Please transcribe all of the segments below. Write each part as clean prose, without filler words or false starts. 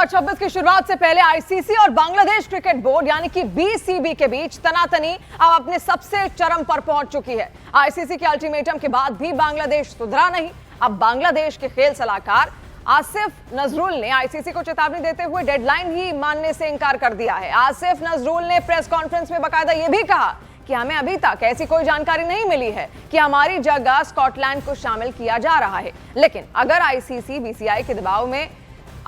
2026 की शुरुआत से पहले आईसीसी और बांग्लादेश क्रिकेट बोर्ड यानी कि बीसीबी के बीच तनातनी अब अपने सबसे चरम पर पहुंच चुकी है। आईसीसी के अल्टीमेटम के बाद भी बांग्लादेश सुधरा नहीं। अब बांग्लादेश के खेल सलाहकार आसिफ नजरुल ने आईसीसी को चेतावनी देते हुए डेडलाइन ही मानने से इनकार कर दिया है। आसिफ नजरुल ने प्रेस कॉन्फ्रेंस में बाकायदा यह भी कहा कि हमें अभी तक ऐसी कोई जानकारी नहीं मिली है कि हमारी जगह स्कॉटलैंड को शामिल किया जा रहा है, लेकिन अगर आईसीसी बीसीआई के दबाव में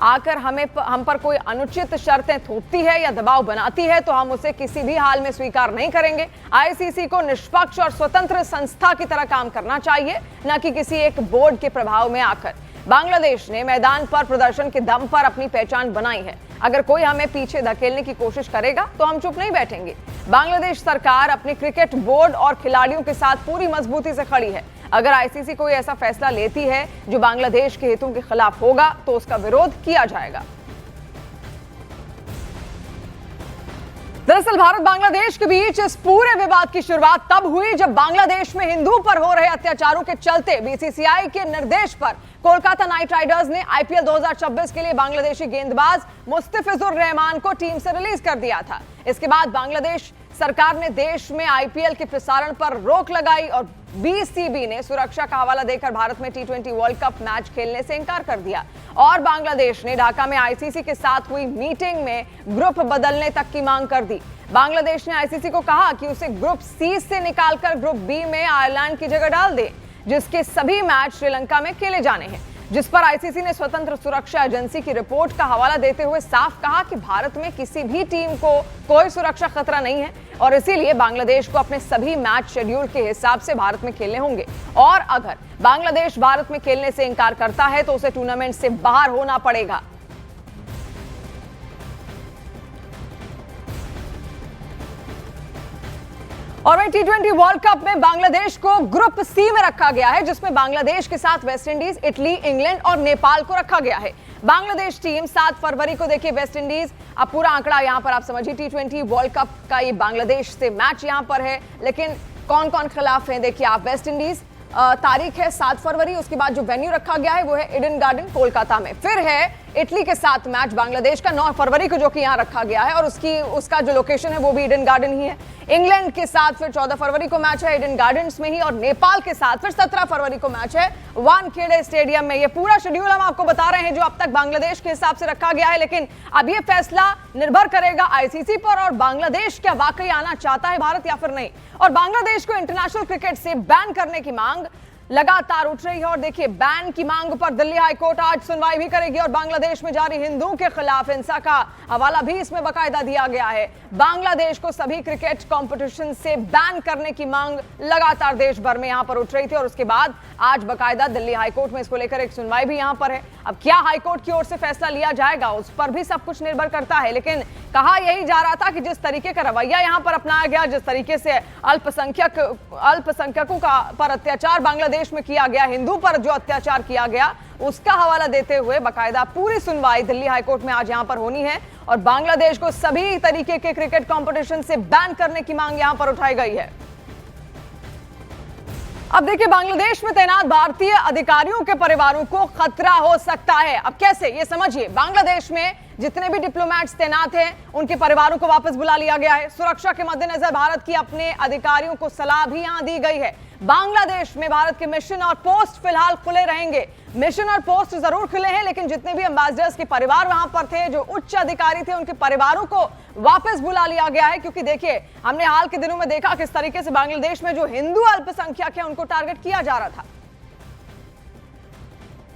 आकर हम पर कोई अनुचित शर्तें थोपती है या दबाव बनाती है तो हम उसे किसी भी हाल में स्वीकार नहीं करेंगे। आईसीसी को निष्पक्ष और स्वतंत्र संस्था की तरह काम करना चाहिए, न कि किसी एक बोर्ड के प्रभाव में आकर। बांग्लादेश ने मैदान पर प्रदर्शन के दम पर अपनी पहचान बनाई है। अगर कोई हमें पीछे धकेलने की कोशिश करेगा तो हम चुप नहीं बैठेंगे। बांग्लादेश सरकार अपने क्रिकेट बोर्ड और खिलाड़ियों के साथ पूरी मजबूती से खड़ी है। अगर आईसीसी कोई ऐसा फैसला लेती है जो बांग्लादेश के हितों के खिलाफ होगा तो उसका विरोध किया जाएगा। दरअसल भारत बांग्लादेश के बीच इस पूरे विवाद की शुरुआत तब हुई जब बांग्लादेश में हिंदू पर हो रहे अत्याचारों के चलते बीसीसीआई के निर्देश पर कोलकाता नाइट राइडर्स ने आईपीएल 2026 के लिए बांग्लादेशी गेंदबाज मुस्तफिजुर रहमान को टीम से रिलीज कर दिया था। इसके बाद बांग्लादेश सरकार ने देश में आईपीएल के प्रसारण पर रोक लगाई और बीसीबी ने सुरक्षा का हवाला देकर भारत में टी20 वर्ल्ड कप मैच खेलने से इनकार कर दिया और बांग्लादेश ने ढाका में आईसीसी के साथ हुई मीटिंग में ग्रुप बदलने तक की मांग कर दी। बांग्लादेश ने आईसीसी को कहा कि उसे ग्रुप सी से निकालकर ग्रुप बी में आयरलैंड की जगह डाल दे, जिसके सभी मैच श्रीलंका में खेले जाने हैं, जिस पर आईसीसी ने स्वतंत्र सुरक्षा एजेंसी की रिपोर्ट का हवाला देते हुए साफ कहा कि भारत में किसी भी टीम को कोई सुरक्षा खतरा नहीं है और इसीलिए बांग्लादेश को अपने सभी मैच शेड्यूल के हिसाब से भारत में खेलने होंगे और अगर बांग्लादेश भारत में खेलने से इनकार करता है तो उसे टूर्नामेंट से बाहर होना पड़ेगा। और वहीं टी20 वर्ल्ड कप में बांग्लादेश को ग्रुप सी में रखा गया है, जिसमें बांग्लादेश के साथ वेस्टइंडीज, इटली, इंग्लैंड और नेपाल को रखा गया है। बांग्लादेश टीम 7 फरवरी को देखिए वेस्टइंडीज, अब पूरा आंकड़ा यहां पर आप समझिए, टी20 वर्ल्ड कप का ये बांग्लादेश से मैच यहां पर है, लेकिन कौन कौन खिलाफ है देखिए आप। वेस्टइंडीज तारीख है 7 फरवरी, उसके बाद जो वेन्यू रखा गया है वो है ईडन गार्डन कोलकाता में। फिर है इटली के साथ मैच बांग्लादेश का 9 फरवरी को जो कि यहां रखा गया है और उसका जो लोकेशन है वो भी ईडन गार्डन ही है। इंग्लैंड के साथ फिर 14 फरवरी को मैच है ईडन गार्डन्स में ही और नेपाल के साथ फिर 17 फरवरी को मैच है वानखेड़े स्टेडियम में। ये पूरा शेड्यूल हम आपको बता रहे हैं जो अब तक बांग्लादेश के हिसाब से रखा गया है, लेकिन अब ये फैसला निर्भर करेगा आईसीसी पर और बांग्लादेश क्या वाकई आना चाहता है भारत या फिर नहीं। और बांग्लादेश को इंटरनेशनल क्रिकेट से बैन करने की मांग लगातार उठ रही है और देखिए बैन की मांग पर दिल्ली हाईकोर्ट आज सुनवाई भी करेगी और बांग्लादेश में जारी हिंदुओं के खिलाफ हिंसा का हवाला भी इसमें बाकायदा दिया गया है। बांग्लादेश को सभी क्रिकेट कंपटीशन से बैन करने की मांग लगातार देश भर में यहां पर उठ रही थी और उसके बाद आज बाकायदा दिल्ली हाईकोर्ट में इसको लेकर एक सुनवाई भी यहां पर है। अब क्या हाईकोर्ट की ओर से फैसला लिया जाएगा उस पर भी सब कुछ निर्भर करता है, लेकिन कहा यही जा रहा था कि जिस तरीके का रवैया यहां पर अपनाया गया, जिस तरीके से अल्पसंख्यकों का पर अत्याचार बांग्लादेश में किया गया, हिंदू पर जो अत्याचार किया गया, उसका हवाला देते हुए बाकायदा पूरी सुनवाई दिल्ली हाईकोर्ट में आज यहां पर होनी है और बांग्लादेश को सभी तरीके के क्रिकेट कंपटीशन से बैन करने की मांग यहां पर उठाई गई है। अब देखिए बांग्लादेश में तैनात भारतीय अधिकारियों के परिवारों को खतरा हो सकता है। अब कैसे, ये समझिए। बांग्लादेश में जितने भी डिप्लोमेट्स तैनात हैं उनके परिवारों को वापस बुला लिया गया है। सुरक्षा के मद्देनजर भारत की अपने अधिकारियों को सलाह भी यहां दी गई है। बांग्लादेश में भारत के मिशन और पोस्ट फिलहाल खुले रहेंगे। मिशन और पोस्ट जरूर खुले हैं, लेकिन जितने भी एम्बेसडर्स के परिवार वहां पर थे, जो उच्च अधिकारी थे, उनके परिवारों को वापस बुला लिया गया है, क्योंकि देखिए हमने हाल के दिनों में देखा किस तरीके से बांग्लादेश में जो हिंदू अल्पसंख्यक है उनको टारगेट किया जा रहा था।